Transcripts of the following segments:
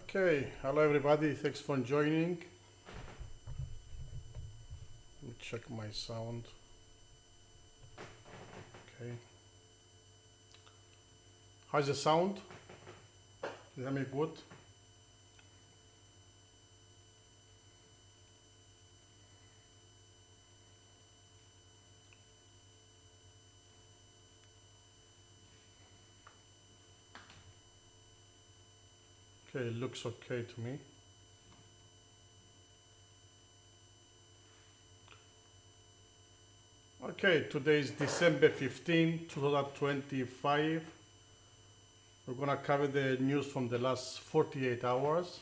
Okay, hello everybody, thanks for joining. Let me check my sound. Okay. How's the sound? Is that me good? Okay, it looks okay to me. Okay, today is December 15, 2025. We're gonna cover the news from the last 48 hours.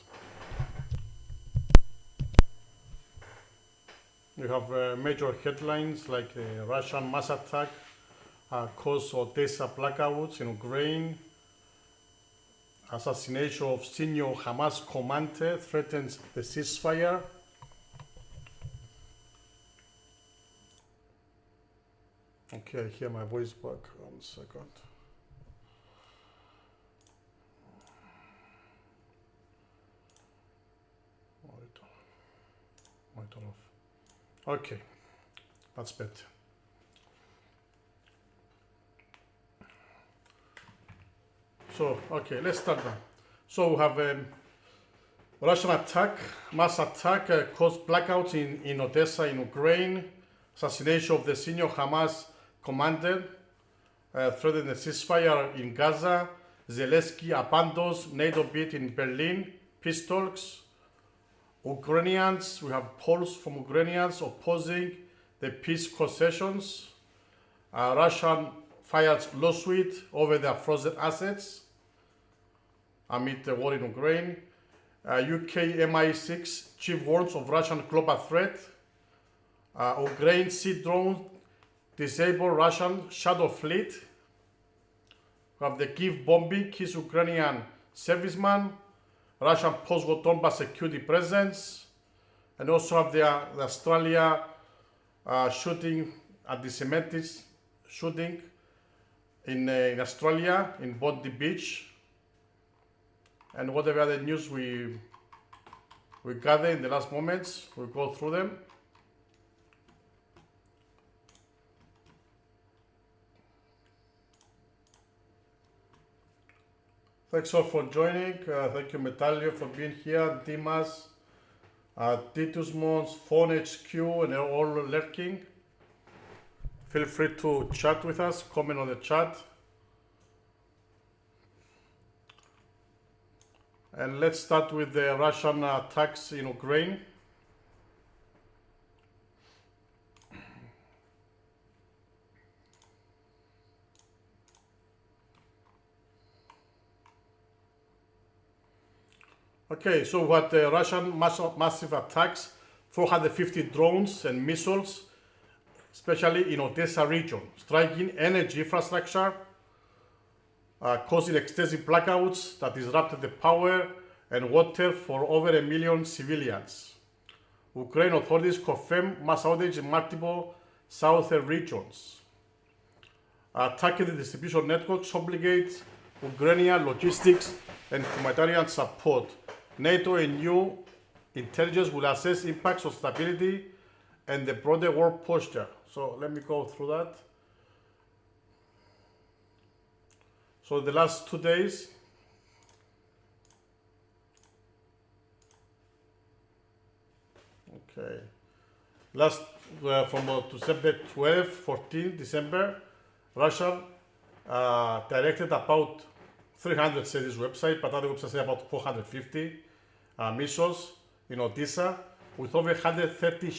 We have major headlines like Russian mass attack caused Odesa blackouts in Ukraine. Assassination of senior Hamas commander threatens the ceasefire. Okay, I hear my voice back. 1 second. Monitor off. Okay, that's better. So, okay, let's start now. So we have Russian attack, mass attack caused blackouts in Odesa in Ukraine. Assassination of the senior Hamas commander threatened the ceasefire in Gaza. Zelensky abandons NATO bid in Berlin. Peace talks. Ukrainians, we have polls from Ukrainians opposing the peace concessions. Russian fired lawsuit over their frozen assets amid the war in Ukraine. UK MI6 chief warns of Russian global threat. Ukraine sea drones disable Russian shadow fleet. We have the Kyiv bombing kills Ukrainian serviceman. Russian post-war Donbas security presence. And also have the Australia shooting, anti-Semitic shooting in Australia, in Bondi Beach. And whatever other news we gather in the last moments, we'll go through them. Thanks all for joining. Thank you, Metalio, for being here. Dimas, Titus Mons, Phone HQ, and they're all lurking. Feel free to chat with us, comment on the chat. And let's start with the Russian attacks in Ukraine. Okay, so what the Russian massive attacks, 450 drones and missiles, especially in Odesa region, striking energy infrastructure, causing extensive blackouts that disrupted the power and water for over 1 million civilians. Ukraine authorities confirm mass outage in multiple southern regions. Attacking the distribution networks obligates Ukrainian logistics and humanitarian support. NATO and new intelligence will assess impacts on stability and the broader world posture. So let me go through that. So the last 2 days, okay, last from December 12, 14 December, Russia directed about 300, say this website, but other websites say about 450 missiles in Odesa with over 130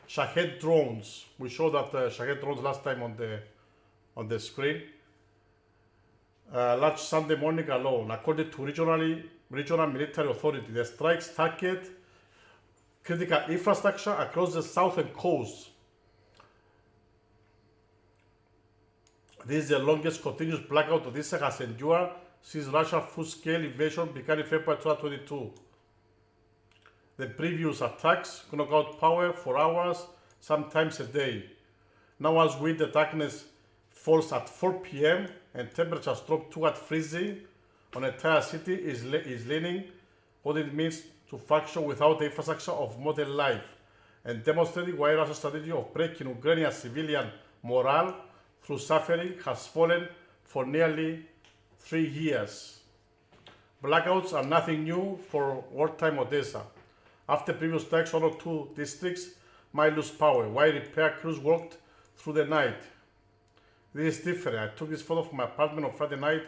Shahed drones. We showed that Shahed drones last time on the screen. Last Sunday morning alone, according to regional military authority, the strikes target critical infrastructure across the southern coast. This is the longest continuous blackout Odesa has endured since Russia's full-scale invasion began in February 2022. The previous attacks knock out power for hours, sometimes a day. Now as winter darkness falls at 4 p.m. and temperatures drop toward freezing on the entire city is leaning what it means to function without the infrastructure of modern life, and demonstrating why Russia's strategy of breaking Ukrainian civilian morale through suffering has fallen for nearly 3 years. Blackouts are nothing new for wartime Odesa. After previous strikes, 1 or 2 districts might lose power, while repair crews worked through the night. This is different. I took this photo from my apartment on Friday night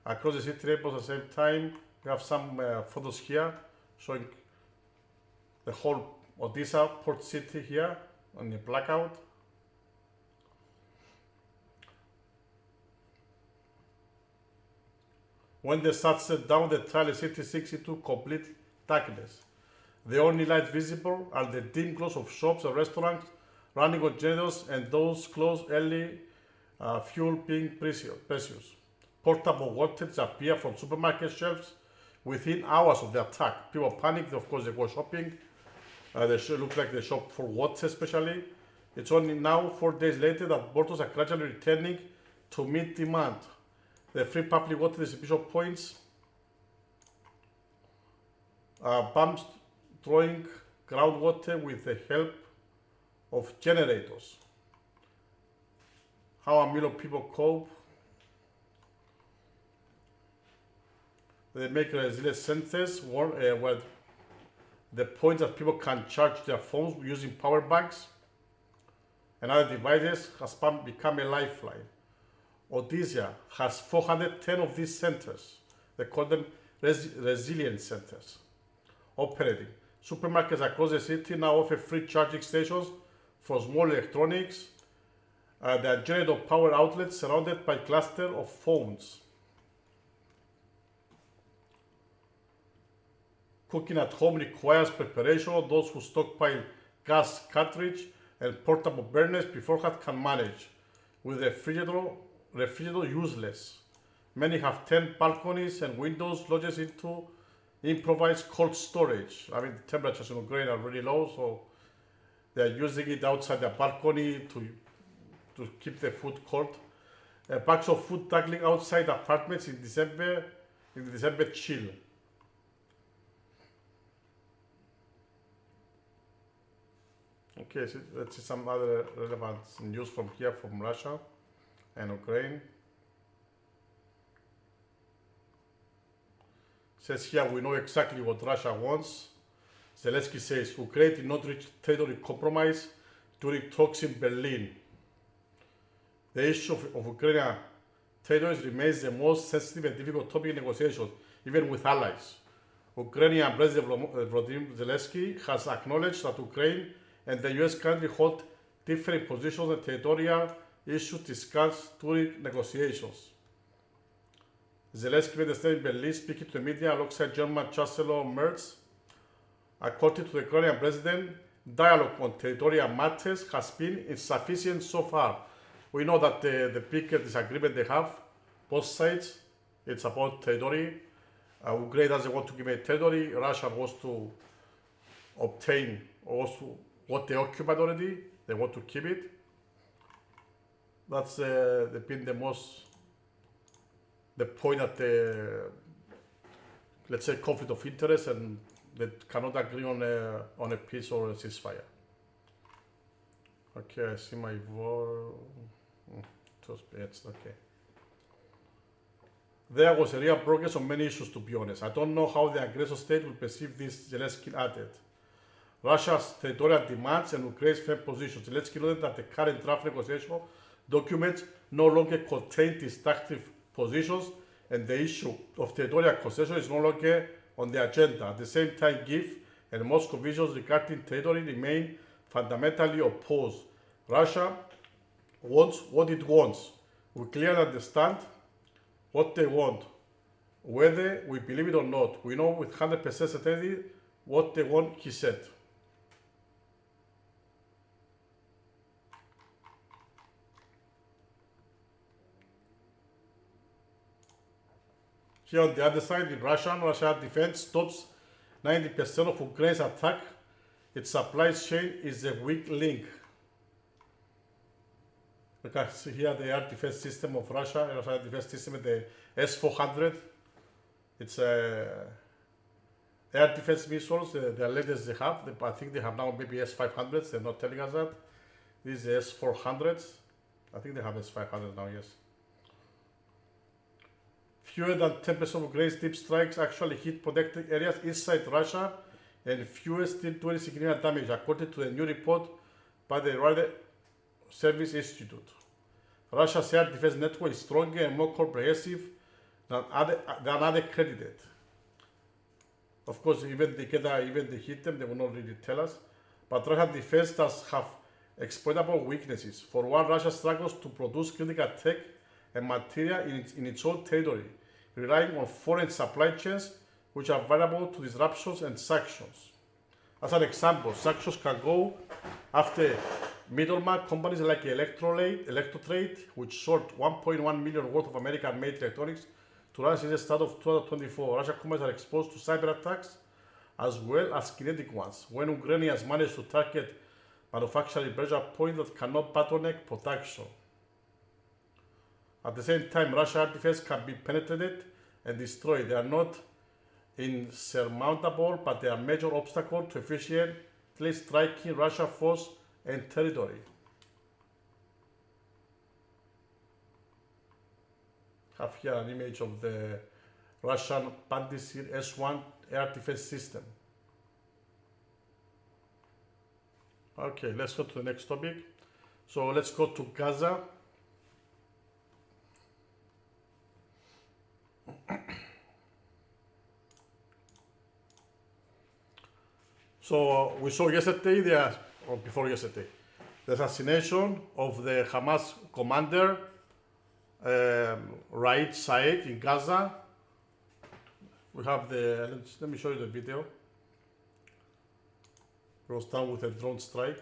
across the city neighborhoods at the same time. We have some photos here showing the whole Odesa port city here on the blackout. When the sun set down, the entire city sinks into complete darkness. The only lights visible are the dim glows of shops and restaurants running on generators, and those closed early, fuel being precious. Portable water disappeared from supermarket shelves within hours of the attack. People panicked, of course they go shopping. They look like they shop for water especially. It's only now, 4 days later, that bottles are gradually returning to meet demand. The free public water distribution points pumped drawing groundwater with the help of generators. How a million people cope. They make resilience centers where the point that people can charge their phones using power banks and other devices has become a lifeline. Odesa has 410 of these centers. They call them resilience centers operating. Supermarkets across the city now offer free charging stations for small electronics. There are generator power outlets surrounded by clusters of phones. Cooking at home requires preparation. Those who stockpile gas cartridge and portable burners beforehand can manage. With refrigerator useless. Many have 10 balconies and windows lodged into improvised cold storage. I mean, the temperatures in Ukraine are really low, so they're using it outside their balcony to keep the food cold. Bags of food dangling outside apartments in the December chill. Okay, so let's see some other relevant news from here, from Russia and Ukraine. Says here, we know exactly what Russia wants. Zelensky says Ukraine did not reach territory compromise during talks in Berlin. The issue of Ukrainian territories remains the most sensitive and difficult topic in negotiations, even with allies. Ukrainian President Volodymyr Zelensky has acknowledged that Ukraine and the US currently hold different positions on territorial issues discussed during negotiations. Zelensky made a statement in Berlin, speaking to the media alongside German Chancellor Merz. According to the Ukrainian president, dialogue on territorial matters has been insufficient so far. We know that the big disagreement they have, both sides, it's about territory. Ukraine doesn't want to give a territory. Russia wants to obtain also what they occupied already. They want to keep it. That's been the point at the, let's say, conflict of interest, and they cannot agree on a peace or a ceasefire. Okay, I see my voice. Okay. There was a real progress on many issues, to be honest. I don't know how the aggressor state will perceive this, Zelensky added. Russia's territorial demands and Ukraine's firm position. Zelensky noted that the current draft negotiation documents no longer contain destructive positions, and the issue of territorial concession is no longer on the agenda. At the same time, Kyiv and Moscow visions regarding territory remain fundamentally opposed. Russia wants what it wants. We clearly understand what they want, whether we believe it or not. We know with 100% certainty what they want, he said. Here on the other side, in Russia defense stops 90% of Ukraine's attack. Its supply chain is a weak link. You can see here the air defense system of Russia, Russia defense system, the S-400. It's air defense missiles, the latest they have. I think they have now maybe S-500s. They're not telling us that. These are S-400s. I think they have S-500 now, yes. Fewer than 10% of Ukraine's deep strikes actually hit protected areas inside Russia, and fewer still do any significant damage, according to a new report by the Radar Service Institute. Russia's air defense network is stronger and more comprehensive than other credited. Of course, even they hit them, they will not really tell us. But Russian defense does have exploitable weaknesses. For one, Russia struggles to produce critical tech and material in its own territory, relying on foreign supply chains which are vulnerable to disruptions and sanctions. As an example, sanctions can go after middleman companies like Electrotrade, which sold 1.1 million worth of American-made electronics to Russia since the start of 2024. Russian companies are exposed to cyber attacks as well as kinetic ones, when Ukrainians manage to target manufacturing pressure points that cannot bottleneck production. At the same time, Russia's defense can be penetrated and destroyed. They are not insurmountable, but they are a major obstacle to efficiently striking Russia's force and territory. I have here an image of the Russian Bondi Beach S-1 air defense system. Okay, let's go to the next topic. So let's go to Gaza. So we saw yesterday, or before yesterday, the assassination of the Hamas commander, Raid Said, in Gaza. We have let me show you the video. It was done with a drone strike.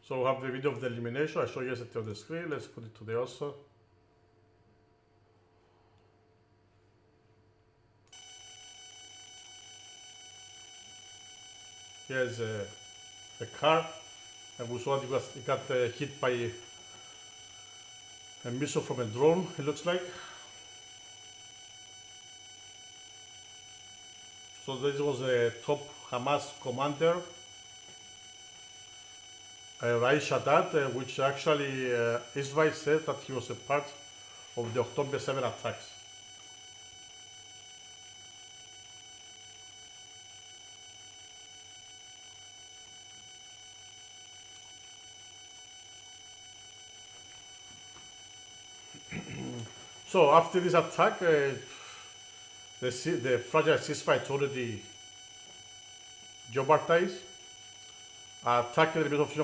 So we have the video of the elimination. I showed you yesterday on the screen. Let's put it today also. Here's a car, and we saw it got hit by a missile from a drone, it looks like. So this was a top Hamas commander, Raid Shaddad, which actually Israel said that he was a part of the October 7 attacks. So after this attack, the fragile ceasefire is already jeopardized. Attack in the middle of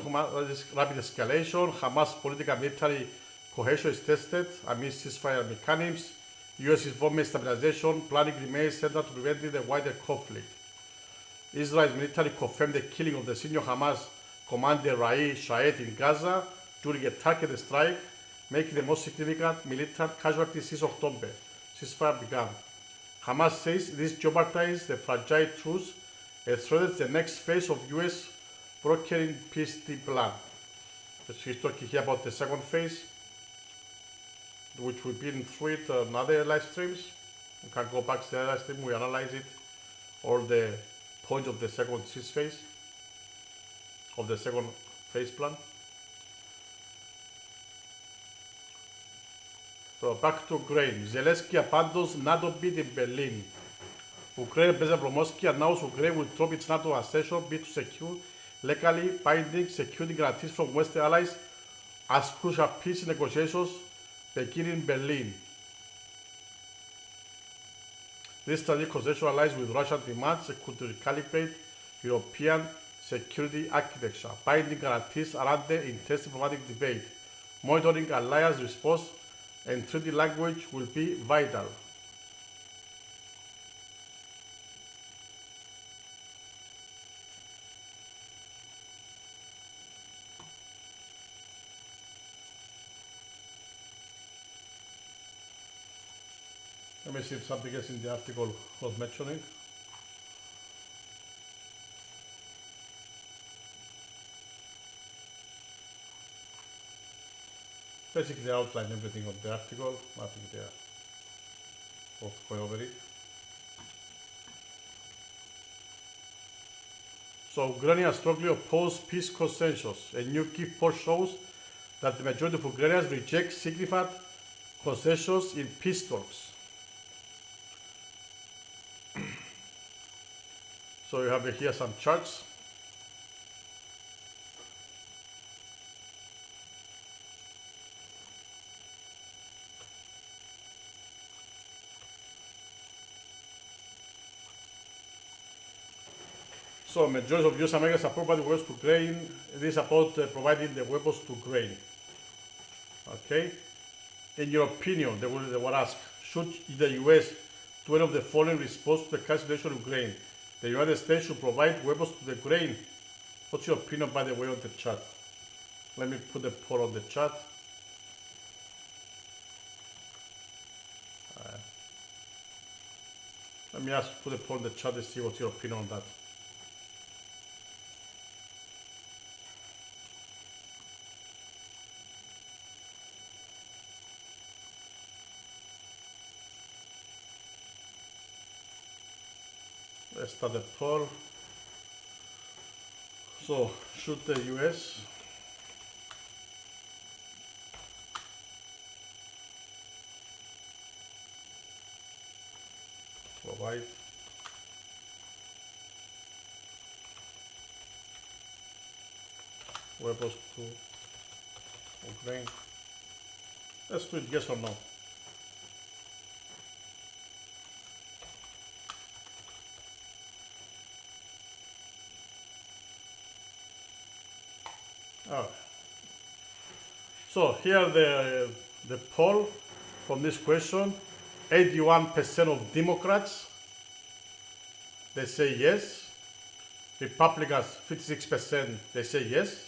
rapid escalation. Hamas political military cohesion is tested amidst ceasefire mechanisms. U.S. involvement stabilization planning remains central to preventing the wider conflict. Israel's military confirmed the killing of the senior Hamas commander Raid Said in Gaza during a targeted strike, making the most significant military casualties since October. Ceasefire began. Hamas says this jeopardizes the fragile truce and threatens the next phase of U.S. brokering peace deal plan. Let's talk here about the second phase, which we've been through it on other live streams. You can go back to the live stream, we analyze it, all the points of the second cease phase, of the second phase plan. So back to Ukraine. Zelensky abandons NATO bid in Berlin. Ukraine President Zelensky announced Ukraine will drop its NATO accession bid to secure legally binding security guarantees from Western allies as crucial peace negotiations begin in Berlin. This strategic concession aligns with Russian demands could recalibrate European security architecture. Binding guarantees are under intense diplomatic debate. Monitoring alliance response and treaty language will be vital. Let me see if something else in the article was mentioning. Basically, they outline everything of the article. I think they are both going over it. So, Ukrainians strongly oppose peace concessions. A new Kyiv poll shows that the majority of Ukrainians reject significant concessions in peace talks. So you have here some charts. So majority of US Americans support the weapons to Ukraine. This is about providing the weapons to Ukraine. Okay. In your opinion, they were asked, should the US do any of the following response to the current situation in Ukraine? The United States should provide weapons to the Ukraine. What's your opinion, by the way, on the chat? Let me put the poll on the chat. Let me put the poll on the chat and see what's your opinion on that. Let's start the poll. So, should the US provide weapons to Ukraine? Let's do it yes or no. Alright. So here the poll from this question, 81% of Democrats, they say yes. Republicans, 56%, they say yes.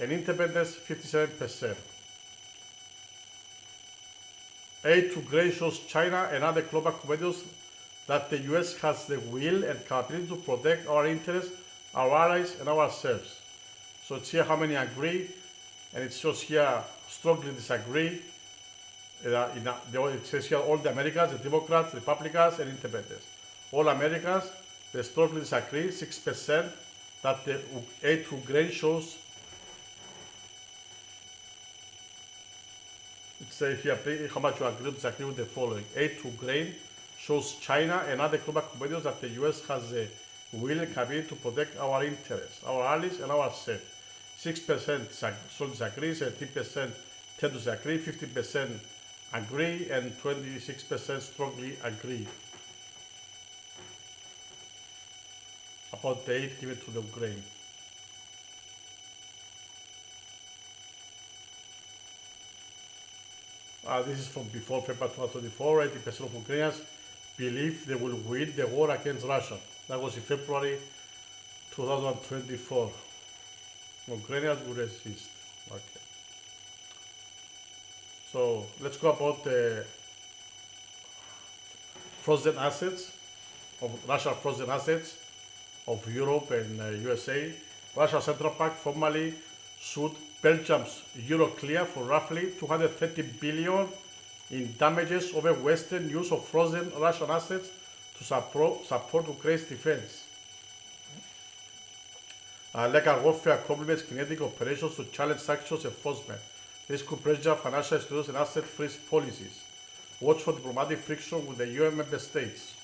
And independents, 57%. Aid to Ukraine shows China and other global competitors that the US has the will and capability to protect our interests, our allies, and ourselves. So it's here how many agree, and it shows here strongly disagree. It says here all the Americans, the Democrats, Republicans, and Independents. All Americans, they strongly disagree, 6%, that the aid to Ukraine shows. It says here how much you agree or disagree with the following. Aid to Ukraine shows China and other global competitors that the US has the will and capability to protect our interests, our allies, and ourselves. 6% strongly disagree, 17% tend to disagree, 15% agree, and 26% strongly agree about the aid given to the Ukraine. This is from before February 2024. 80% of Ukrainians believe they will win the war against Russia. That was in February 2024. Ukrainians will resist. Okay. So let's go about the frozen assets of Russia, frozen assets of Europe and USA. Russia Central Bank formally sued Belgium's Euroclear for roughly 230 billion in damages over Western use of frozen Russian assets to support Ukraine's defense. Legal warfare complements kinetic operations to challenge sanctions enforcement. This could pressure financial institutions and asset freeze policies. Watch for diplomatic friction with the UN member states.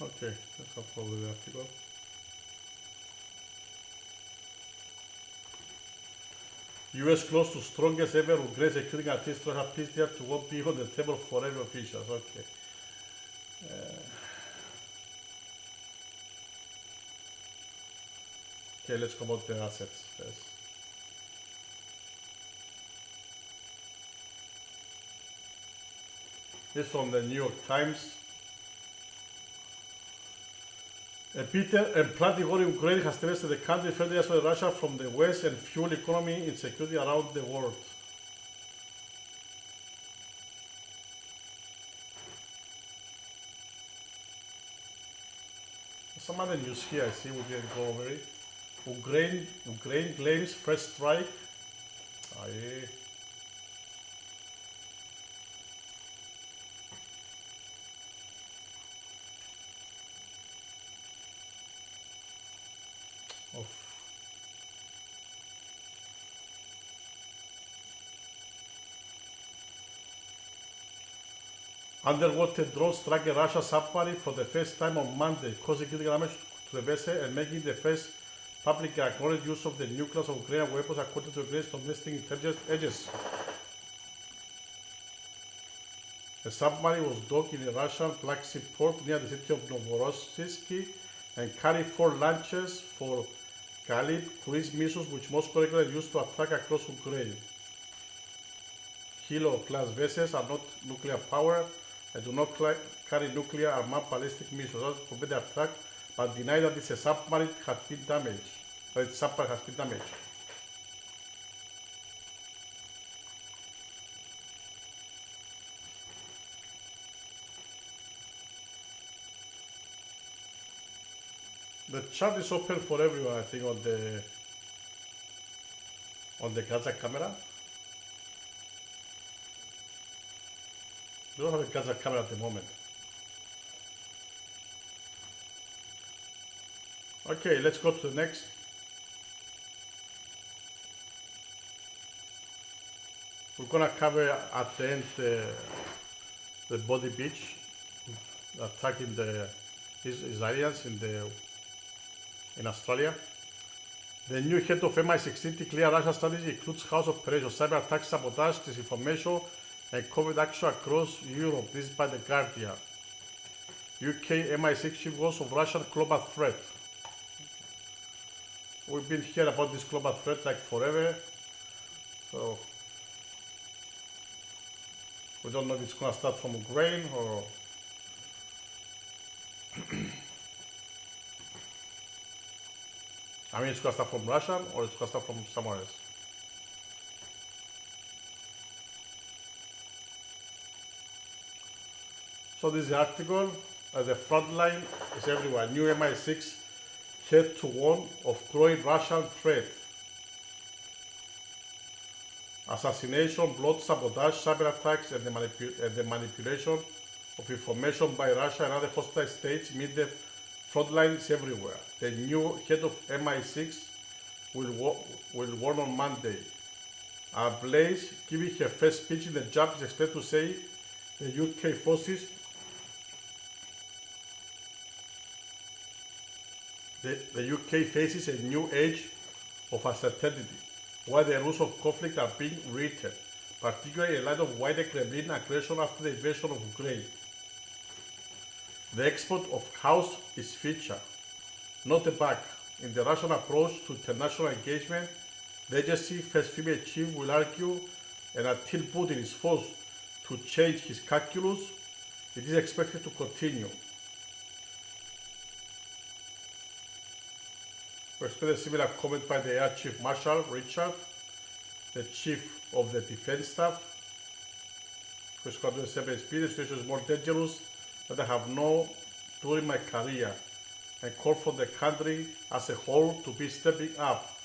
Okay, let's upload the article. U.S. close to strongest ever Ukraine security against Russia peace deal to go be on the table for every officials. Okay. Okay, let's come about the assets first. This is from the New York Times. A bitter and bloody war in Ukraine has devastated the country, further isolated Russia from the West and fuel economy insecurity around the world. Some other news here I see we didn't go over it. Ukraine claims first strike. Aye. Underwater drone struck a Russian submarine for the first time on Monday, causing critical damage to the vessel and making the first public acknowledged use of the nucleus of Ukrainian weapons according to Ukraine's domestic intelligence agency. The submarine was docked in a Russian Black Sea port near the city of Novorossiysk and carried 4 launchers for Kyiv cruise missiles which Moscow regularly used to attack across Ukraine. Kilo-class vessels are not nuclear powered and do not carry nuclear armed ballistic missiles. Those forbid the attack, but deny that a submarine has been damaged. That its submarine has been damaged. The chat is open for everyone, I think, on the Gaza camera. We don't have a Gaza camera at the moment. Okay, let's go to the next. We're gonna cover at the end the Bondi Beach, attacking the Israelis in Australia. The new head of MI16 declared Russia's strategy includes house operations, cyber attacks, sabotage, disinformation, and covert action across Europe. This is by The Guardian. UK MI6 chief warns of Russian global threat. We've been hearing about this global threat like forever. So we don't know if it's going to start from Ukraine or I mean, it's going to start from Russia or it's going to start from somewhere else. So this is the article. The front line is everywhere. New MI6 had to warn of growing Russian threat. Assassination, blood, sabotage, cyber attacks, and the manipulation of information by Russia and other hostile states meet the front lines everywhere. The new head of MI6 will warn on Monday. Blaze, giving her first speech in the job, is expected to say the UK forces the UK faces a new age of uncertainty, while the rules of conflict are being rewritten, particularly in light of wider Kremlin aggression after the invasion of Ukraine. The export of chaos is feature, not a bug. In the Russian approach to international engagement, the agency's first female chief will argue, and until Putin is forced to change his calculus, it is expected to continue. We expect a similar comment by the Air Chief Marshal Richard, the Chief of the Defense Staff, who is going to say the situation is more dangerous than I have known during my career, and call for the country as a whole to be stepping up.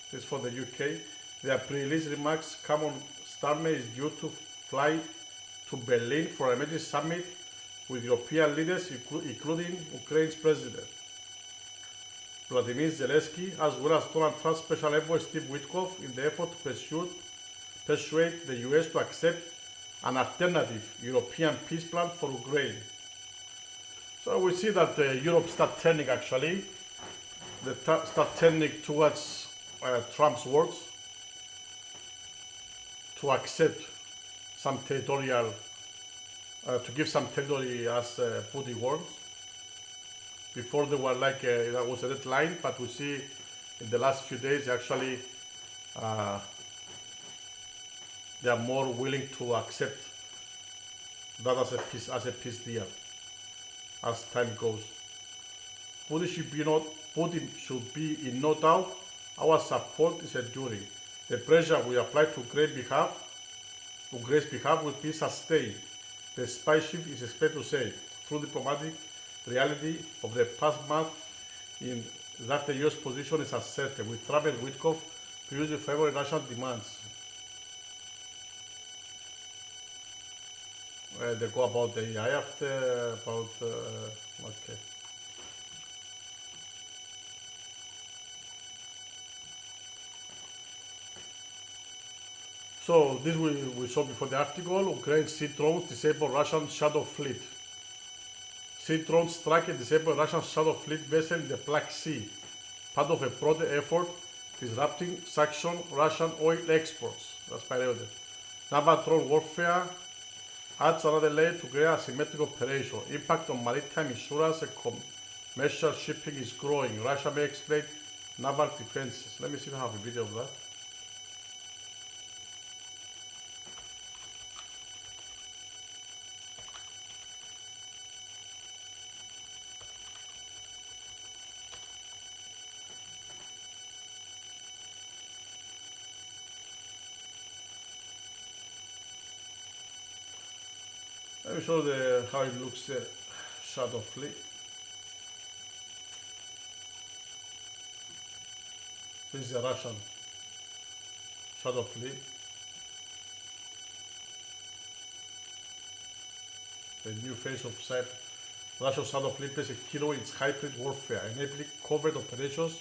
This is for the UK. Their pre-release remarks come on Starmer is due to fly to Berlin for an emergency summit with European leaders, including Ukraine's president Vladimir Zelensky, as well as Donald Trump's special envoy Steve Witkoff, in the effort to persuade the US to accept an alternative European peace plan for Ukraine. So we see that Europe start turning actually, they start turning towards Trump's words, to accept some territorial, to give some territory as Putin wants. Before they were like, that was a red line, but we see in the last few days actually they are more willing to accept that as a peace deal as time goes. Putin should be in no doubt. Our support is enduring. The pressure we apply to Greece's behalf will be sustained. The spy chief is expected to say, through diplomatic reality of the past month, in that the US position is assertive, with Trump and Witkoff previously favoring national demands. They go about the AI after, okay. So this we saw before the article. Ukraine sea drones disable Russian shadow fleet. Sea drones strike and disable Russian shadow fleet vessel in the Black Sea, part of a broader effort disrupting sanctioned Russian oil exports. That's by the way. Naval drone warfare adds another layer to create asymmetric operation. Impact on maritime insurance and commercial shipping is growing. Russia may explain naval defenses. Let me see if I have a video of that. Let me show how it looks the shadow fleet. This is a Russian shadow fleet. The new phase of Russian shadow fleet plays a key role in its hybrid warfare, enabling covert operations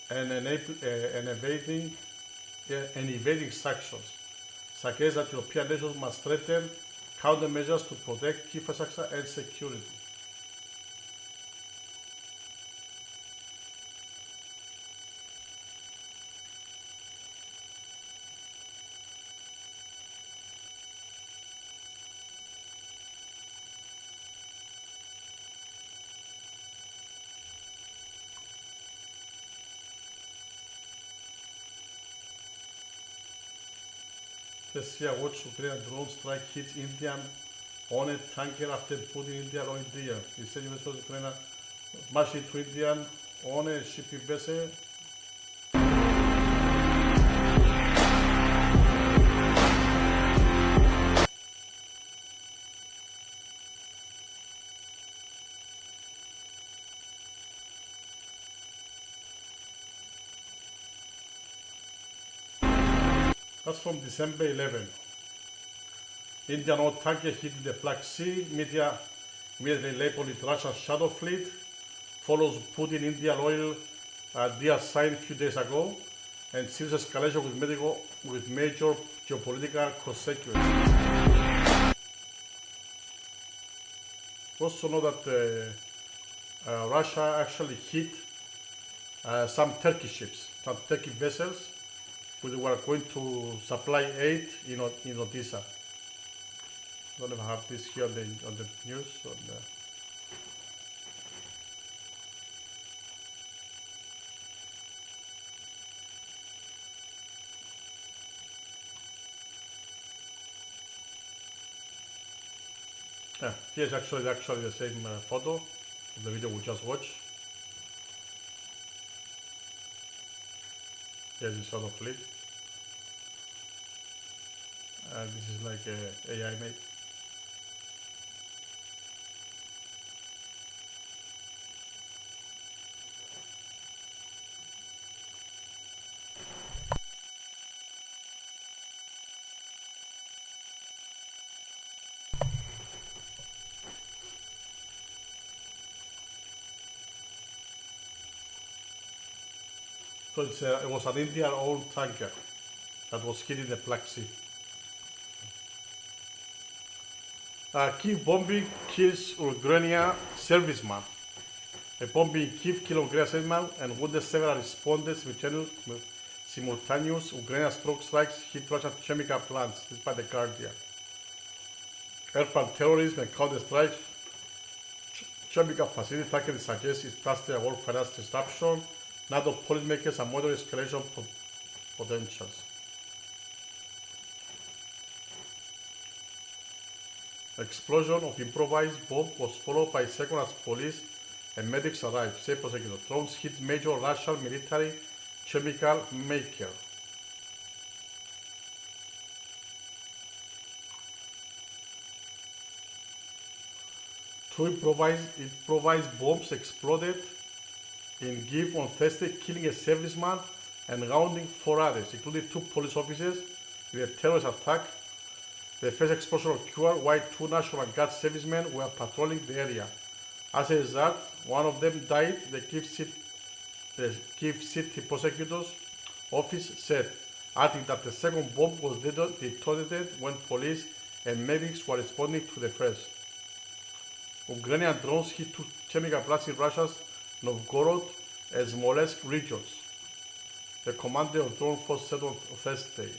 and evading sanctions. Suggests that European nations must strengthen countermeasures to protect key infrastructure and security. Russia watch Ukrainian drone strike hits Indian on a tanker after putting Indian on India. The same vessel Ukraine smashed into Indian on a shipping vessel. That's from December 11. Indian oil tanker hit the Black Sea. Media immediately labeled it Russian shadow fleet. Follows Putin Indian oil deal signed a few days ago, and serious escalation with major geopolitical consequences. Also know that Russia actually hit some Turkish ships, some Turkish vessels, which were going to supply aid in Odesa. I don't know if I have this here on the news. Here's actually the same photo of the video we just watched. Here's the shadow fleet. This is like a AI made. So it was an Indian-owned tanker that was hit in the Black Sea. Kyiv bombing kills Ukrainian serviceman. A bombing in Kyiv killed Ukrainian serviceman and wounded several respondents simultaneous Ukrainian stroke strikes hit Russian chemical plants. This is by The Guardian. Urban terrorism and counter-strikes. Chemical facility targeted suggests it's past their world finance disruption. NATO policymakers are monitoring escalation potentials. Explosion of improvised bomb was followed by a second as police and medics arrived, say prosecutor. Drones hit major Russian military chemical maker. Two improvised bombs exploded in Kyiv on Thursday, killing a serviceman and wounding 4 others, including 2 police officers, in a terrorist attack. The first explosion occurred while 2 National Guard servicemen were patrolling the area. As a result, one of them died, the Kyiv City Prosecutor's office said, adding that the second bomb was detonated when police and medics were responding to the first. Ukrainian drones hit 2 chemical plants in Russia's Novgorod and Smolensk regions, the commander of drone force said on Thursday.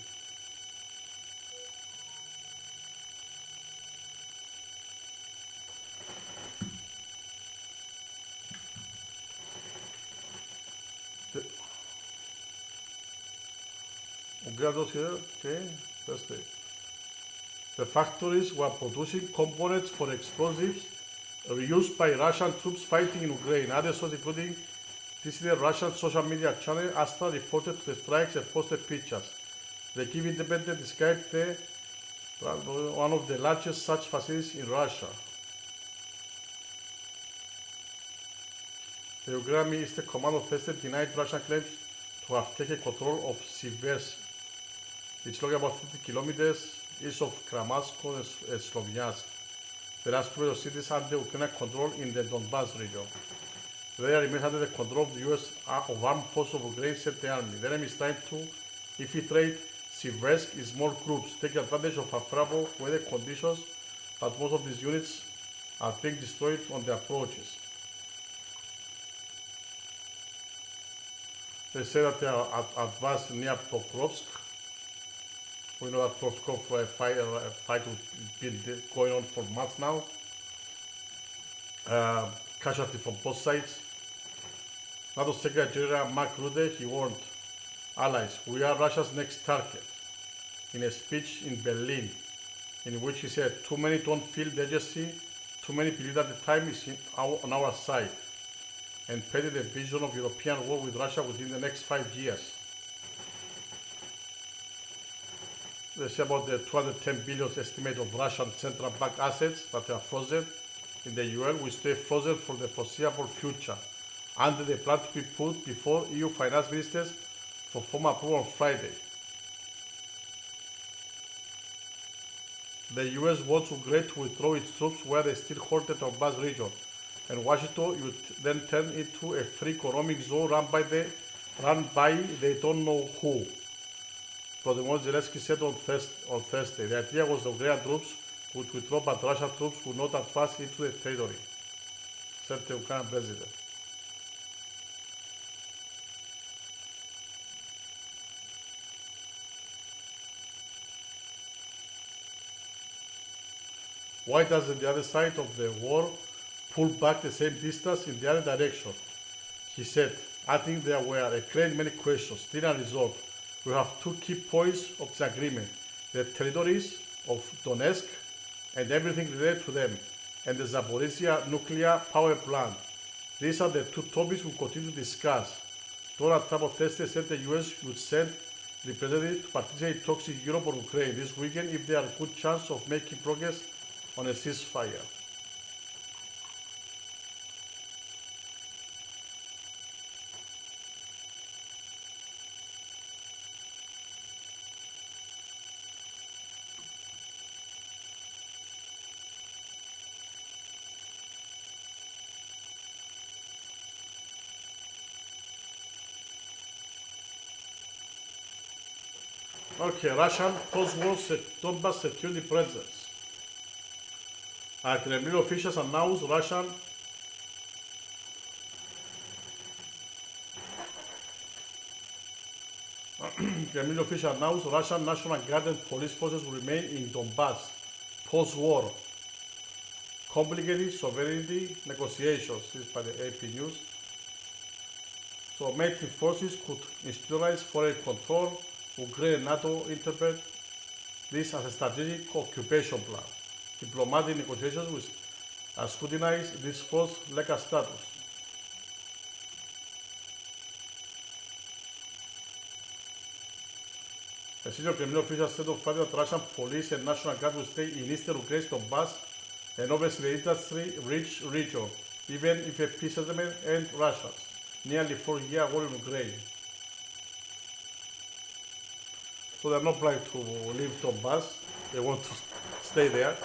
The factories were producing components for explosives reused by Russian troops fighting in Ukraine. Other sources, including dissident Russian social media channel Asta, reported the strikes and posted pictures. The Kyiv Independent described one of the largest such facilities in Russia. The Ukrainian Minister Command of Thursday denied Russian claims to have taken control of Siversk. It's located about 50 kilometers east of Kramatorsk and Slovyansk. The last two major cities under Ukrainian control in the Donbas region. They remain under the control of the US armed forces of Ukraine, said the army. The enemy is trying to infiltrate Siversk in small groups, taking advantage of favorable weather conditions, but most of these units are being destroyed on the approaches. They say that they are advanced near Pokrovsk. We know that Pokrovsk fight will be going on for months now. Casualty from both sides. NATO Secretary General Mark Rutte, he warned allies, we are Russia's next target, in a speech in Berlin, in which he said, too many don't feel the urgency, too many believe that the time is on our side, and painted a vision of European war with Russia within the next 5 years. They say about the 210 billion estimate of Russian central bank assets that are frozen in the UN will stay frozen for the foreseeable future, under the plan to be put before EU finance ministers for formal approval on Friday. The US wants Ukraine to withdraw its troops where they still hold the Donbas region, and Washington would then turn into a free economic zone run by they don't know who. President Zelensky said on Thursday, the idea was the Ukrainian troops would withdraw, but Russian troops would not advance into the territory, said the Ukrainian president. Why doesn't the other side of the war pull back the same distance in the other direction? He said, adding there were a great many questions still unresolved. We have 2 key points of disagreement, the territories of Donetsk and everything related to them, and the Zaporizhia nuclear power plant. These are the 2 topics we continue to discuss. Donald Trump on Thursday said the US would send representatives to participate in talks in Europe or Ukraine this weekend if there are a good chance of making progress on a ceasefire. Okay, Russian post-war Donbas security presence. Kremlin officials announced Russian Kremlin official announced Russian National Guard and police forces will remain in Donbas post-war. Complicated sovereignty negotiations. This is by the AP News. So military forces could institutionalize foreign control. Ukraine and NATO interpret this as a strategic occupation plan. Diplomatic negotiations will scrutinize this force legal status. A senior Kremlin official said on Friday that Russian police and National Guard will stay in eastern Ukraine's Donbas and obviously the industry-rich region, even if a peace settlement ends Russia's nearly 4-year war in Ukraine. So they're not planning to leave Donbas, they want to stay there.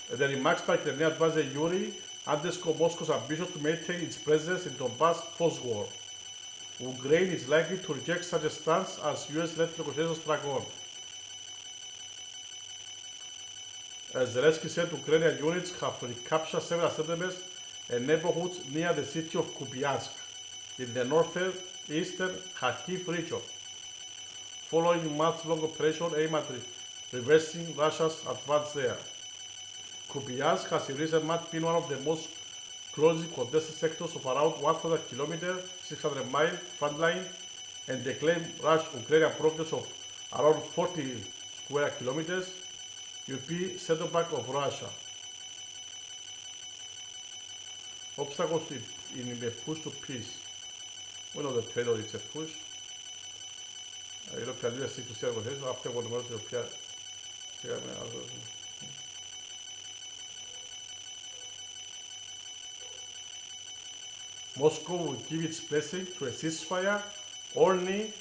And the remarks by Kremlin advisor Yuri underscore Moscow's ambition to maintain its presence in Donbas post-war. Ukraine is likely to reject such a stance as US-led negotiations drag on. As Zelensky said, Ukrainian units have recaptured several settlements and neighborhoods near the city of Kupiansk in the northeastern Kyiv region, following a month-long operation aimed at reversing Russia's advance there. Kupiansk has in recent months been one of the most closely contested sectors of around 1,000 kilometers, 600-mile front line, and they claim Russian-Ukrainian progress of around 40 square kilometers will be setback of Russia. Obstacles in the push to peace. We know the trade it's a push. European leaders seek to see negotiations after one month European. Moscow will give its blessing to a ceasefire only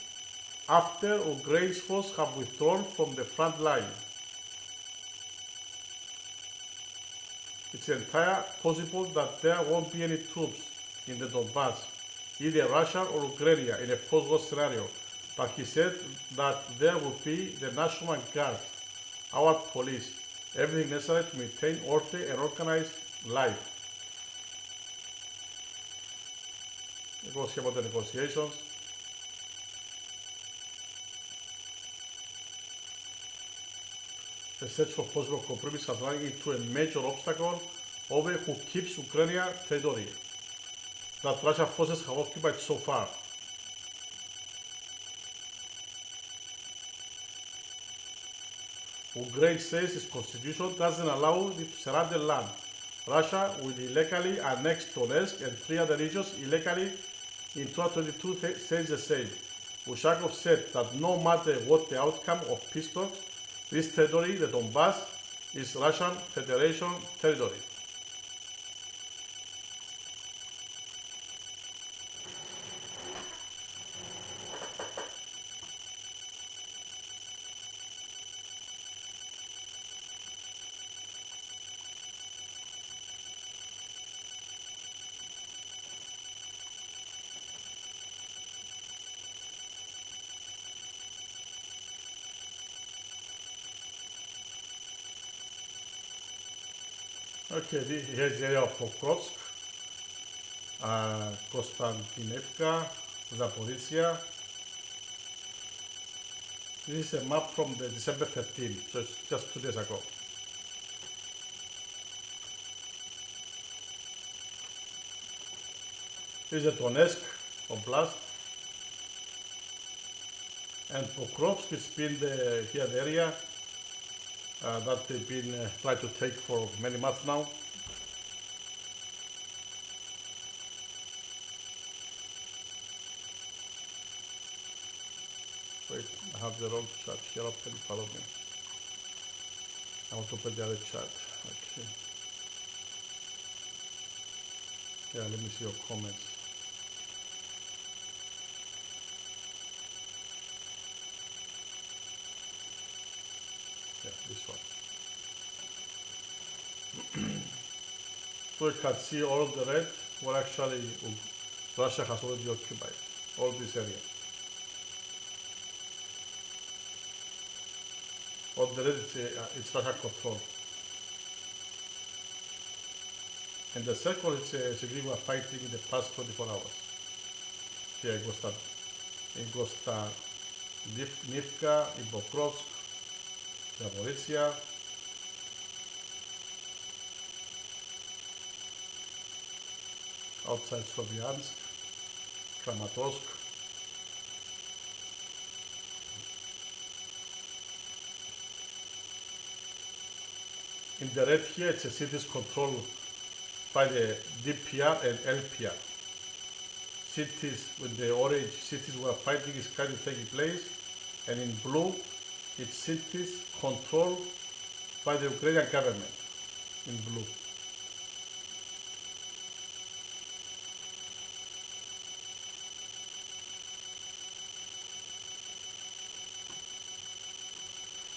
after Ukraine's forces have withdrawn from the front line. It's entirely possible that there won't be any troops in the Donbas, either Russian or Ukrainian, in a post-war scenario, but he said that there will be the National Guard, our police, everything necessary to maintain order and organized life. It goes about the negotiations. The search for possible compromise has run into a major obstacle over who keeps Ukrainian territory that Russian forces have occupied so far. Ukraine says its constitution doesn't allow it to surrender land. Russia will illegally annex Donetsk and 3 other regions illegally in 2022 says the same. Ushakov said that no matter what the outcome of peace talks, this territory, the Donbas, is Russian Federation territory. Okay, here's the area of Pokrovsk, Konstantinivka, Zaporizhia. This is a map from the December 13th, so it's just 2 days ago. This is a Donetsk Oblast, and Pokrovsk has been the area that they've been trying to take for many months now. Wait, I have the wrong chat here. Can you follow me? I want to put the other chat. Okay. Yeah, let me see your comments. Yeah, this one. So you can see all of the red where actually Russia has already occupied all this area. All the red it's Russia control. And the circle is significant fighting in the past 24 hours. Here I go start. in Costa Nivka, in Pokrovsk, Zaporizhia, outside Sovyansk, Kramatorsk, in the red here, it's a cities controlled by the DPR and LPR. Cities with the orange, cities where fighting is currently taking place, and in blue, it's cities controlled by the Ukrainian government, in blue.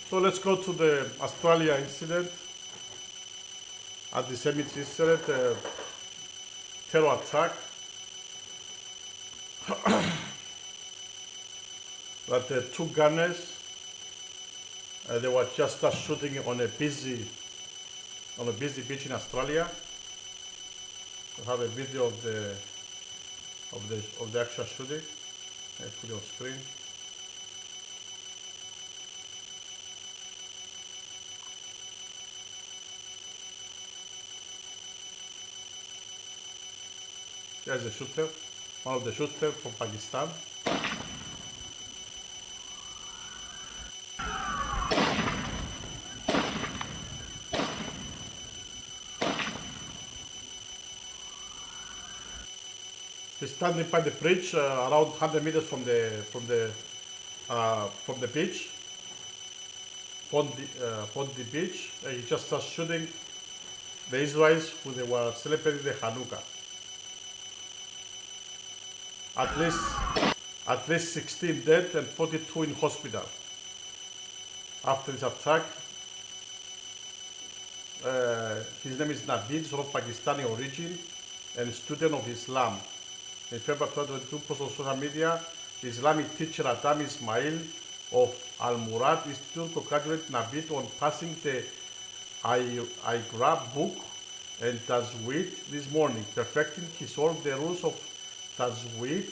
So let's go to the Australia incident, anti-Semitic incident, terror attack. That the two gunners, they were just shooting on a busy beach in Australia. I have a video of the actual shooting. I put it on screen. There's a shooter, one of the shooters from Pakistan. He's standing by the bridge, around 100 meters from the beach, Bondi Beach. He just starts shooting the Israelis who they were celebrating the Hanukkah. At least 16 dead and 42 in hospital. After this attack, his name is Nabil, from Pakistani origin and student of Islam. In February 2022, posted on social media, Islamic teacher Adam Ismail of Al Murad Institute congratulated Nabil on passing the iQra book and Tajweed this morning, perfecting he solved the rules of Tajweed.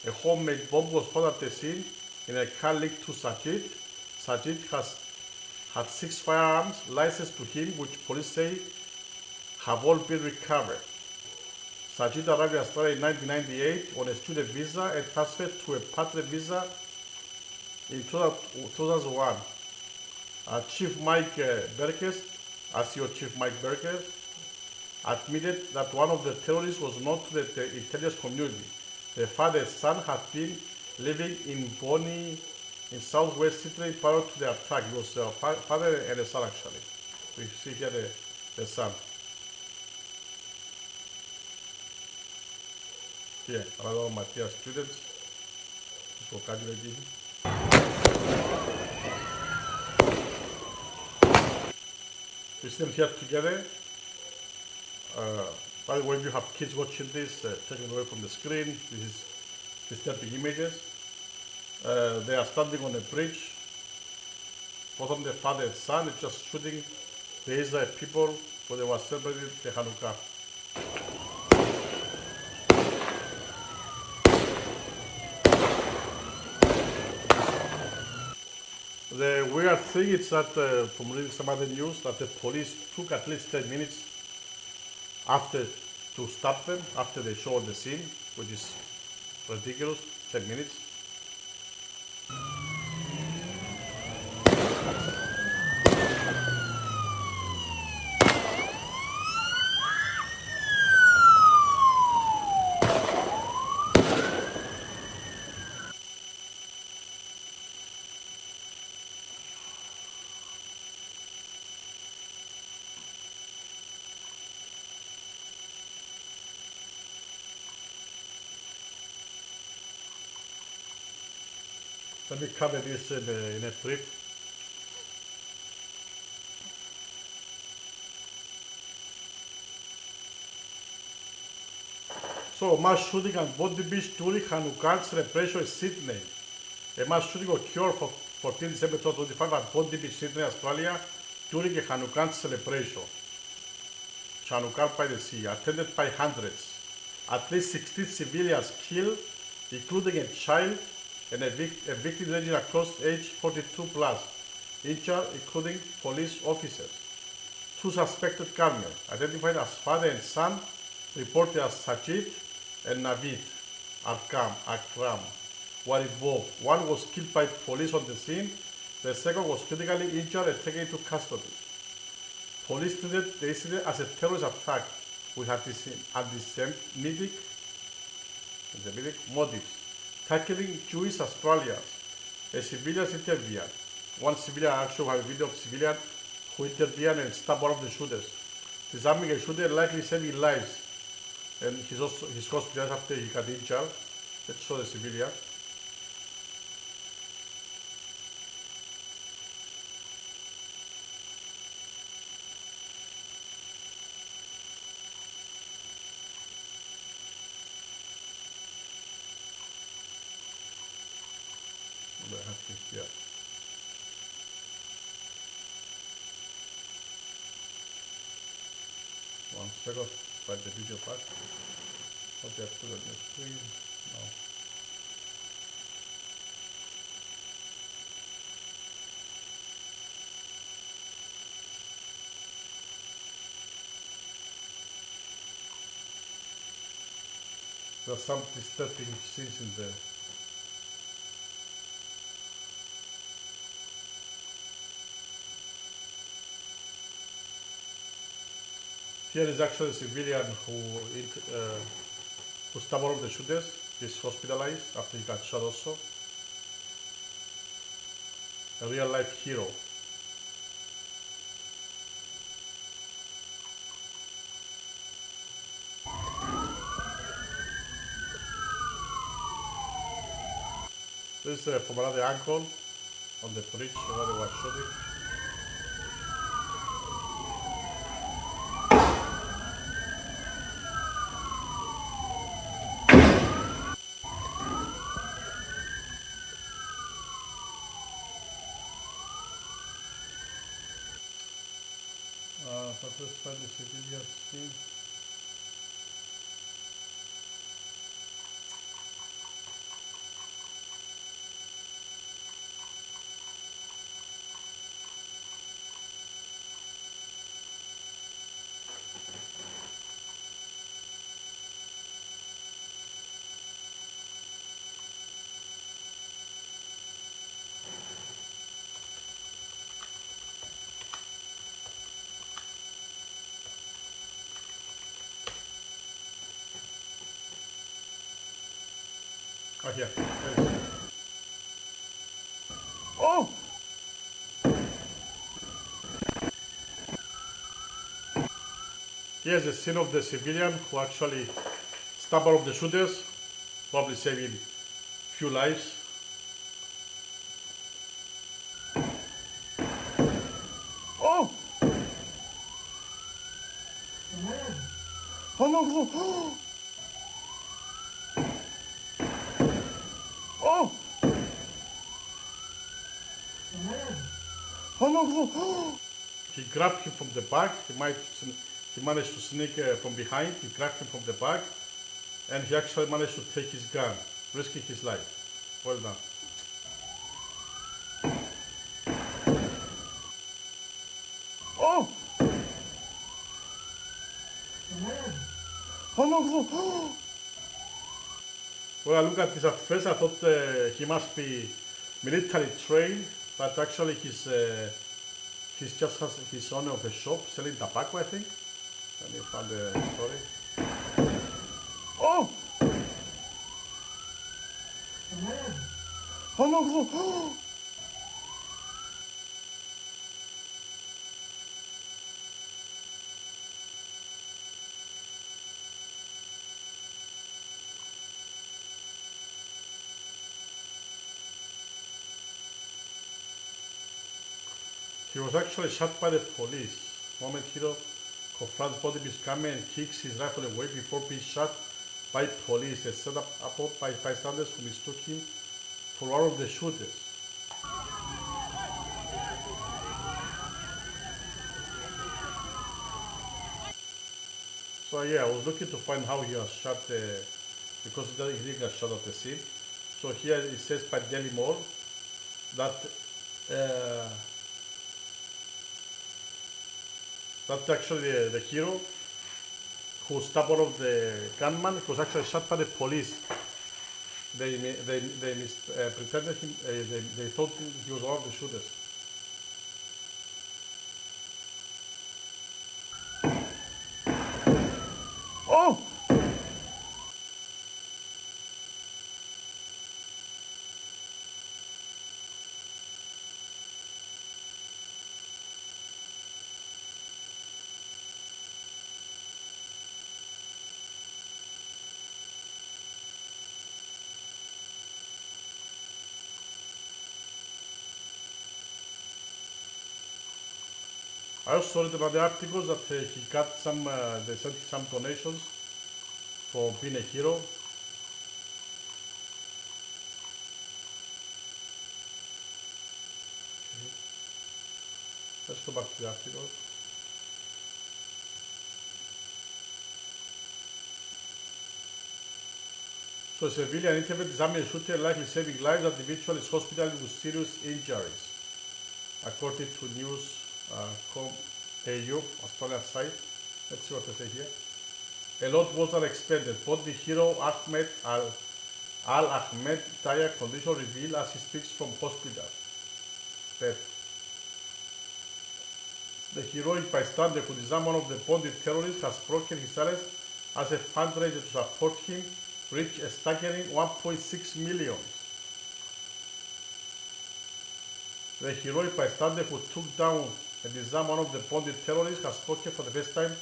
A homemade bomb was found at the scene in a car linked to Sajid. Sajid had 6 firearms licensed to him, which police say have all been recovered. Sajid arrived in Australia in 1998 on a student visa and transferred to a partner visa in 2001. Chief Mike Berkes, RCO Chief Mike Berkes, admitted that one of the terrorists was known to the intelligence community. The father and son had been living in Bonnie in southwest Sydney prior to the attack. It was a father and a son actually. We see here the son. Here, another one of my dear students. Just congratulating him. We see them here together. By the way, if you have kids watching this, take it away from the screen. This is disturbing images. They are standing on a bridge. Both of them, the father and son, is just shooting the Israeli people when they were celebrating the Hanukkah. The weird thing is that, from reading some other news, that the police took at least 10 minutes after to stop them, after they showed the scene, which is ridiculous, 10 minutes. Let me cover this in a brief. So, mass shooting at Bondi Beach during Hanukkah celebration in Sydney. A mass shooting occurred for 14 December 2025 at Bondi Beach, Sydney, Australia, during a Hanukkah celebration. Hanukkah by the sea, attended by hundreds. At least 16 civilians killed, including a child and a victim ranging across age 42 plus, injured including police officers. Two suspected gunmen, identified as father and son, reported as Sajid and Navid Akram, were involved. One was killed by police on the scene. The second was critically injured and taken into custody. Police treated the incident as a terrorist attack with anti-Semitic motives, targeting Jewish Australians. A civilian intervened. One civilian actually had a video of civilian who intervened and stabbed one of the shooters, disarming a shooter, likely saving lives. And he's hospitalized after he got injured. Let's show the civilian. Yeah. One second, find the video back. Okay, put it on the screen. No. There are some disturbing scenes in there. Here is actually a civilian who stabbed one of the shooters. He's hospitalized after he got shot also. A real life hero. This is from another angle on the bridge where they were shooting. Let's find the civilian scene. Oh, here. There it is. Oh! Here's the scene of the civilian who actually stabbed one of the shooters, probably saving few lives. Oh! Oh no! Oh! Oh! Oh no! Oh! He grabbed him from the back. He managed to sneak from behind. He grabbed him from the back, and he actually managed to take his gun, risking his life. Well done. Oh! Oh no! Oh! When I look at this at first, I thought he must be military trained, but actually he's just has his owner of a shop selling tobacco, I think. Let me find the story. Oh! Oh no! Oh! He was actually shot by the police. Moment hero confronts Bondi Beach gunman and kicks his rifle away before being shot by police. A setup up by bystanders who mistook him for one of the shooters. So yeah, I was looking to find how he was shot because he didn't get shot at the scene. So here it says by Delhi Mall that that's actually the hero who stopped one of the gunman. He was actually shot by the police. They pretended him. They thought he was one of the shooters. Oh! I also read about the articles that he got some. They sent some donations for being a hero. Let's go back to the article. So a civilian intervened disarming a shooter, likely saving lives, and the individual is hospitalized with serious injuries, according to news.com AU, Australian site. Let's see what they say here. A lot was unexpected. Bondi hero Ahmed Al-Ahmed dire condition revealed as he speaks from hospital. The heroic bystander who disarmed one of the Bondi terrorists has broken his silence as a fundraiser to support him reached a staggering 1.6 million. The heroic bystander who took down and disarmed one of the Bondi terrorists has spoken for the first time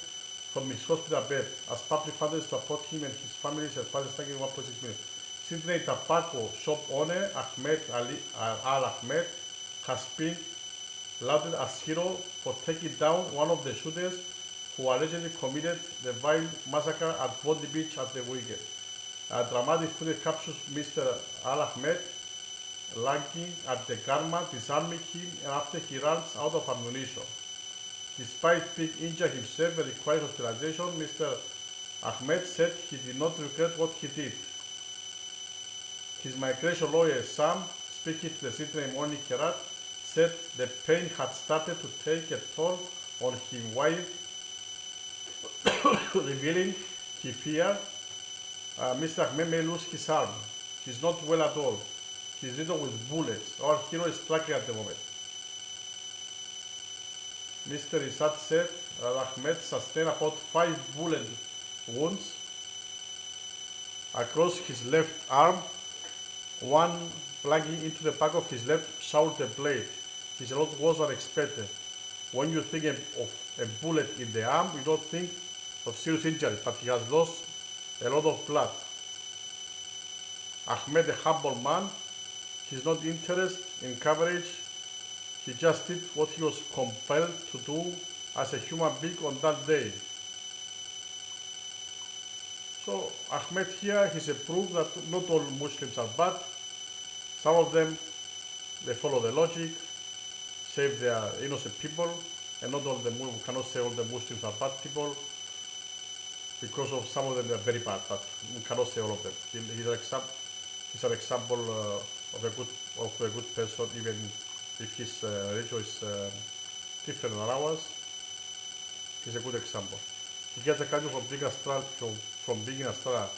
from his hospital bed as public funders support him and his family surpassed a staggering 1.6 million. Sydney tobacco shop owner Ahmed Al-Ahmed has been lauded as hero for taking down one of the shooters who allegedly committed the violent massacre at Bondi Beach at the weekend. A dramatic footage captures Mr. Al-Ahmed lunging at the gunman, disarming him after he runs out of ammunition. Despite being injured himself and requiring hospitalization, Mr. Ahmed said he did not regret what he did. His migration lawyer Sam, speaking to the Sydney Morning Herald, said the pain had started to take a toll on him while revealing he feared Mr. Ahmed may lose his arm. He's not well at all. He's ridden with bullets. Our hero is struggling at the moment. Mr. Isad said Ahmed sustained about 5 bullet wounds across his left arm, one plugging into the back of his left shoulder blade. His loss was unexpected. When you think of a bullet in the arm, you don't think of serious injuries, but he has lost a lot of blood. Ahmed, a humble man, he's not interested in coverage. He just did what he was compelled to do as a human being on that day. So Ahmed here, he's a proof that not all Muslims are bad. Some of them, they follow the logic, save their innocent people, and not all the we cannot say all the Muslims are bad people because of some of them they are very bad, but we cannot say all of them. He's an example of a good person, even if his religion is different than ours. He's a good example. He gets a gratitude from being in Australia.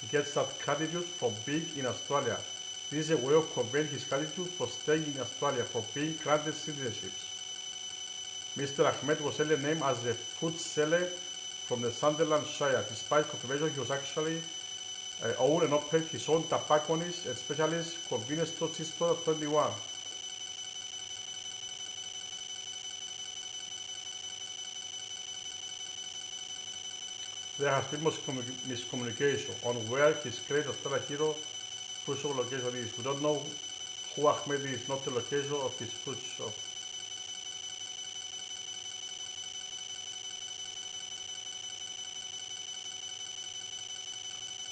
He gets that gratitude from being in Australia. This is a way of conveying his gratitude for staying in Australia, for being granted citizenships. Mr. Ahmed was earlier named as a food seller from the Sunderland Shire. Despite confirmation, he was actually owned and operated his own tobacconist and specialist convenience store since 2021. There has been miscommunication on where his great Australian hero food shop location is. We don't know who Ahmed is, not the location of his food shop.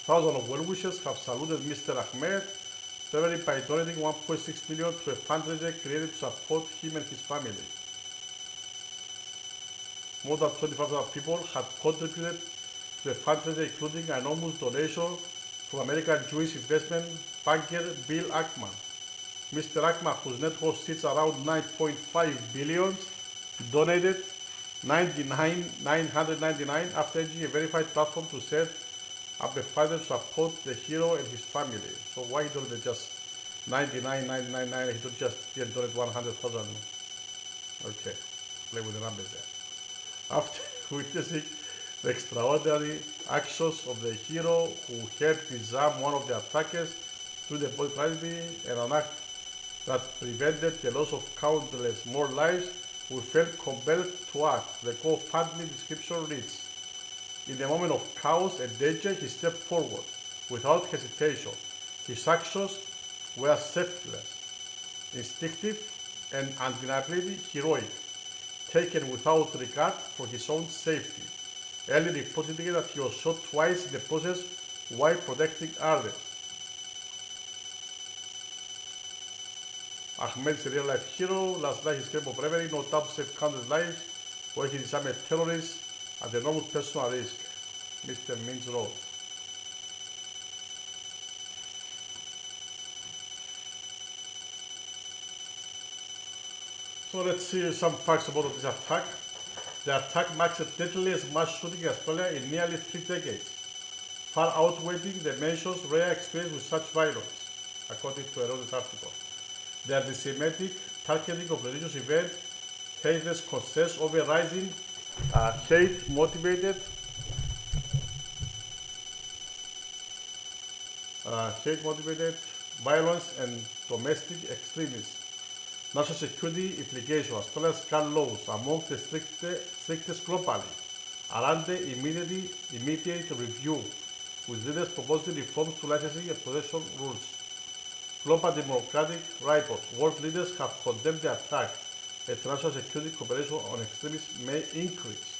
Thousands of well-wishers have saluted Mr. Ahmed, favoring by donating 1.6 million to a fundraiser created to support him and his family. More than 25,000 people had contributed to the fundraiser, including an enormous donation from American Jewish investment banker Bill Ackman. Mr. Ackman, whose net worth sits around 9.5 billion, donated 999 after entering a verified platform to set up a fund to support the hero and his family. So why he donated just 99,999? He didn't donate 100,000. Okay, play with the numbers there. After witnessing the extraordinary actions of the hero who helped disarm one of the attackers through the body tragedy and an act that prevented the loss of countless more lives, we felt compelled to act. The GoFundMe description reads, in the moment of chaos and danger, he stepped forward without hesitation. His actions were selfless, instinctive, and undeniably heroic, taken without regard for his own safety. Ellie reported that he was shot twice in the process while protecting others. Ahmed is a real-life hero. Last night, his claim of bravery, no doubt, saved countless lives, where he disarmed a terrorist at enormous personal risk. Mr. Minz wrote. So let's see some facts about this attack. The attack marks the deadliest mass shooting in Australia in nearly 3 decades, far outweighing the nation's rare experience with such violence, according to a Reuters article. The anti-Semitic targeting of religious events, hate concerns over rising hate-motivated violence and domestic extremism. National security implications. Australia's gun laws, among the strictest globally, are under immediate review, with leaders proposing reforms to licensing and possession rules. Global democratic rivals. World leaders have condemned the attack. International security cooperation on extremism may increase.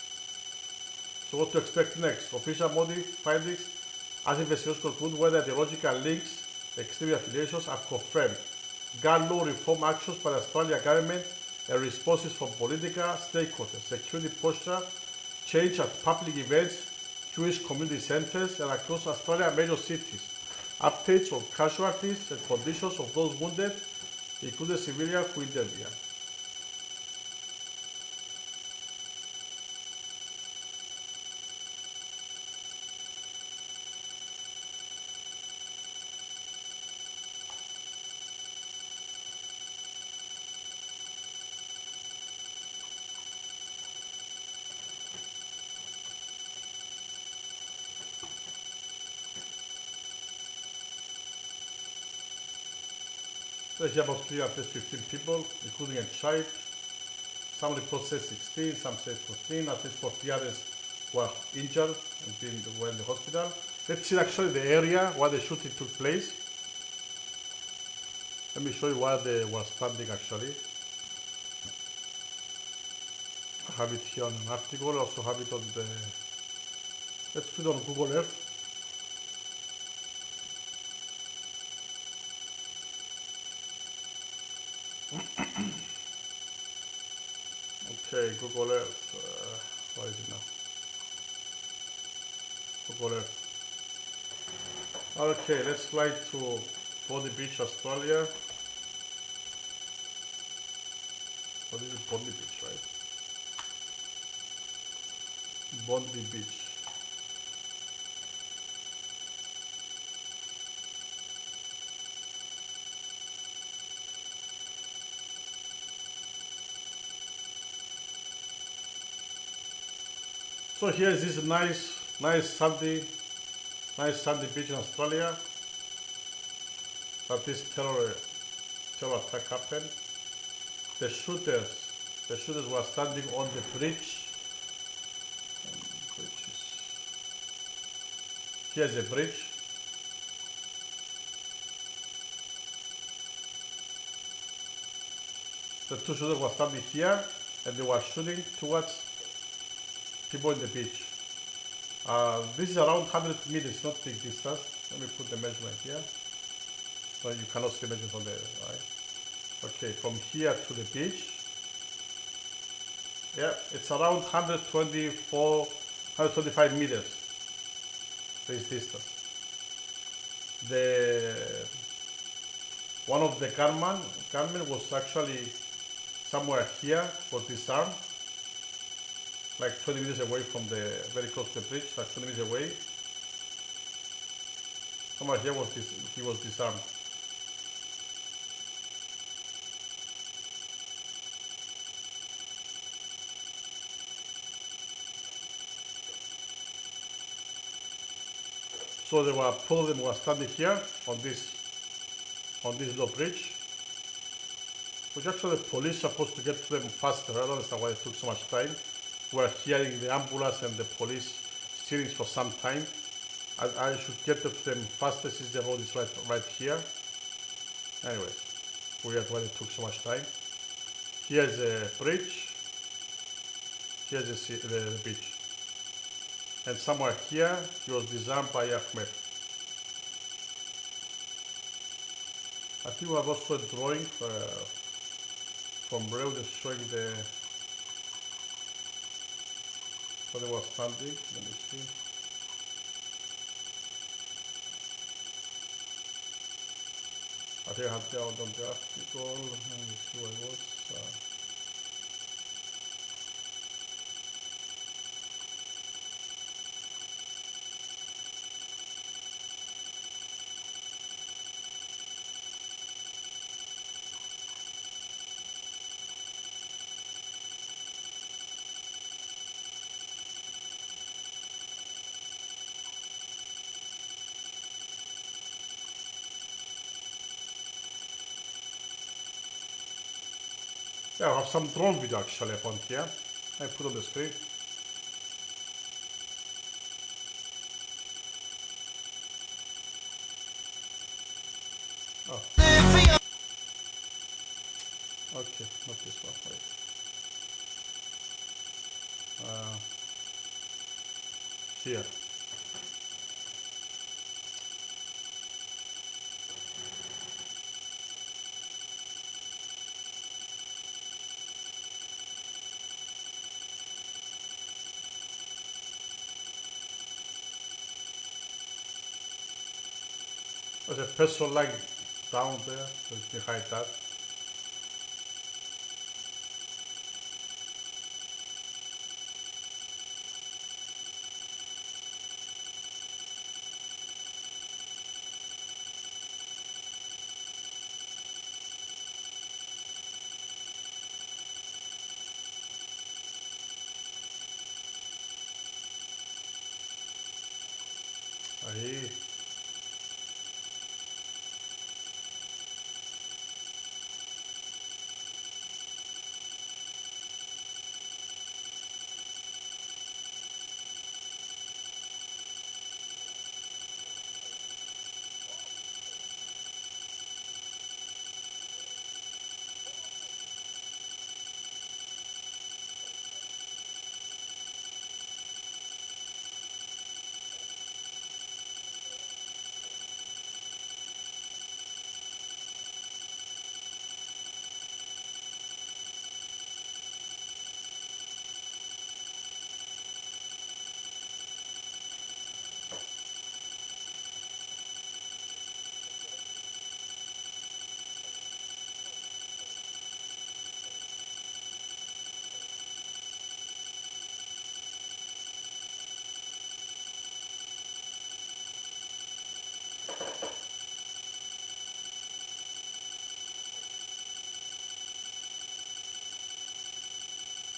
So what to expect next? Official motive findings as investigations conclude whether ideological links, extreme affiliations are confirmed. Gun law reform actions by the Australian government and responses from political stakeholders, security posture, change at public events, Jewish community centres and across Australia's major cities. Updates on casualties and conditions of those wounded, including civilians who intervened. Here about clear at least 15 people, including a child. Some reports say 16, some say 14, at least 40 others were injured and were in the hospital. Let's see actually the area where the shooting took place. Let me show you where they were standing actually. I have it here on an article, I also have it on the, let's put it on Google Earth. Okay, Google Earth, what is it now? Google Earth. Okay, let's fly to Bondi Beach, Australia. What is it? Bondi Beach, right? Bondi Beach. So here is this nice sandy beach in Australia. That this terror attack happened. The shooters were standing on the bridge. Here's a bridge. The two shooters were standing here and they were shooting towards people in the beach. This is around 100 meters, not big distance. Let me put the measurement here. So you cannot see the measurement on there, right? Okay, from here to the beach. Yeah, it's around 125 meters. This distance. the one of the gunmen was actually somewhere here, was disarmed, like 20 meters away from the, very close to the bridge, like 20 meters away. Somewhere here was he was disarmed. So there were, four of them were standing here on this little bridge, which actually the police supposed to get to them faster. I don't understand why it took so much time. We're hearing the ambulance and the police sirens for some time. I should get to them faster since the road is right here. Anyways, weird why it took so much time. Here's a bridge. Here's the beach. And somewhere here, he was disarmed by Ahmed. I think we have also a drawing from Reuters showing where they were standing. Let me see. I think I had down on the article. Let me see what it was. Yeah, I have some drone video actually upon here. I put on the screen. Oh. Okay, not this one. Wait. Here. There's a person lying down there, behind that. Ahí.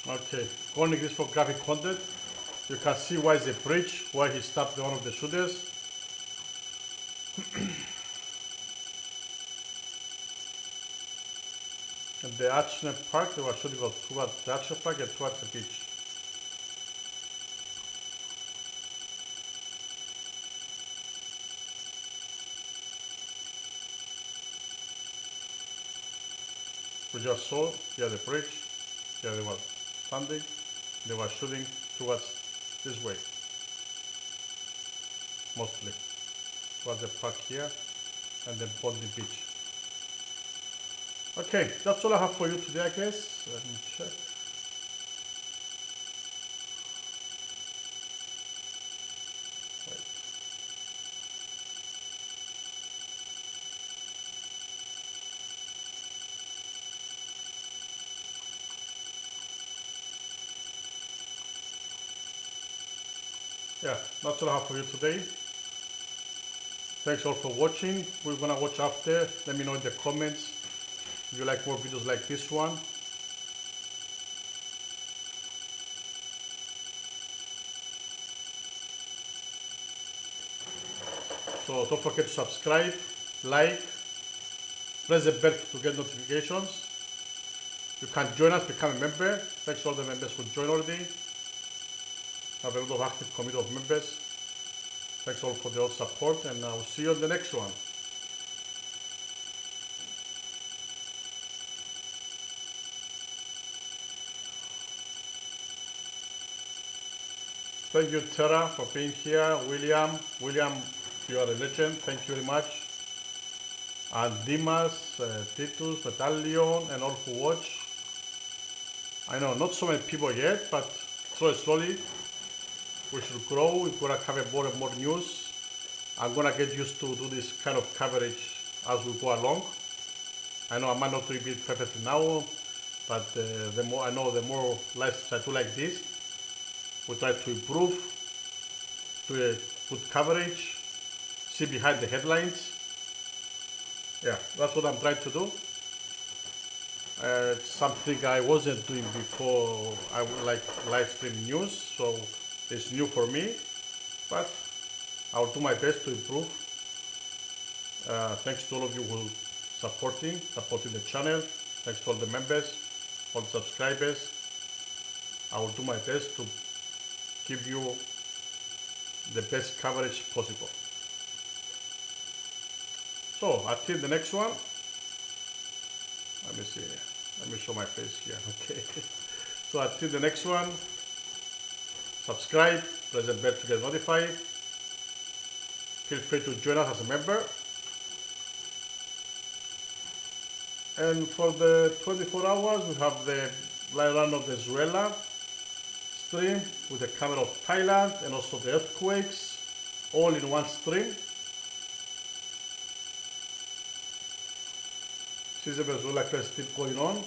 Okay, calling this for graphic content. You can see why is a bridge, why he stopped one of the shooters. And the action park, they were shooting towards the action park and towards the beach. We just saw here the bridge, here they were standing, they were shooting towards this way, mostly, towards the park here and then Bondi Beach. Okay, that's all I have for you today, I guess. Let me check. Wait. yeah, that's all I have for you today. Thanks all for watching. We're gonna watch after. Let me know in the comments if you like more videos like this one. So don't forget to subscribe, like, press the bell to get notifications. You can join us, become a member. Thanks to all the members who joined already. Have a lot of active community of members. Thanks all for the support, and I will see you on the next one. Thank you, Tara, for being here. William, you are a legend. Thank you very much. And Dimas, Titus, Medallion, and all who watch. I know not so many people yet, but slowly we should grow. We're gonna cover more and more news. I'm gonna get used to do this kind of coverage as we go along. I know I might not do it perfectly now, but the more I know, the more live I do like this, we try to improve, do a good coverage, see behind the headlines. Yeah, that's what I'm trying to do. It's something I wasn't doing before. I would like live stream news, so it's new for me, but I'll do my best to improve. Thanks to all of you who supporting the channel. Thanks to all the members, all the subscribers. I will do my best to give you the best coverage possible. So until the next one, let me see. Let me show my face here. Okay. So until the next one, subscribe, press the bell to get notified. Feel free to join us as a member. And for the 24 hours, we have the live run of Venezuela stream with the camera of Thailand and also the earthquakes, all in one stream. Since the Venezuela crisis is still going on,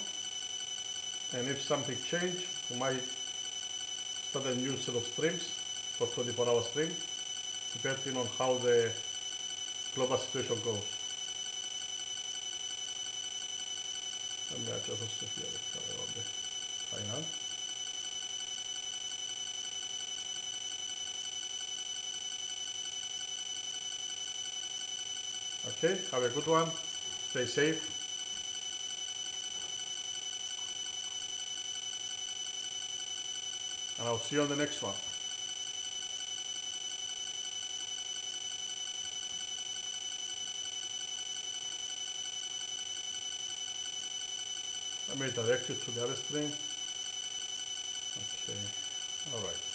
and if something changes, we might start a new set of streams for 24-hour stream, depending on how the global situation goes. Let me adjust also here the camera on the Thailand. Okay, have a good one. Stay safe. And I'll see you on the next one. Let me direct you to the other stream. Okay, all right.